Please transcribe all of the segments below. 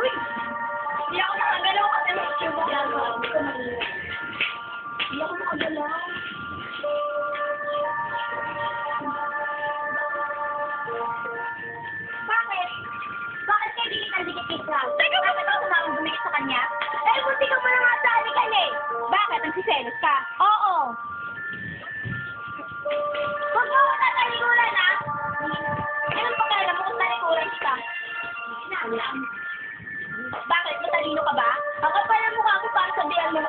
Uy! Hindi ako makagalaw kasi mag-tube ako. Hindi ako makagalaw. Bakit? Bakit kayo dikit lang? Teka, bakit ako sumamang dumikit sa kanya? Eh, buti ka mo na nga sa alikan eh. Bakit? Nagsiselos ka? Oo. Huwag mo ako tatalikuran ah. Anong pakialam mo kung talikuran ka? Bakit? Matalino ka ba? Ang kapal ang mukha ko para sabihan mo.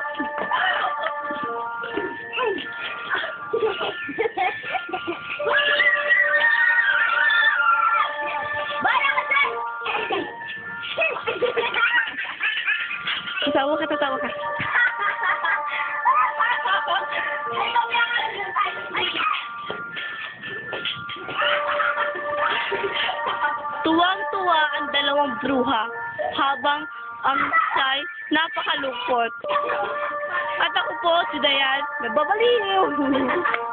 Bala ka dyan! Tatawa ka, tatawa ka. Tuwang-tuwa ang dalawang bruha habang ang siya'y napakalungkot. At ako po si Dayan, nagbabaliw.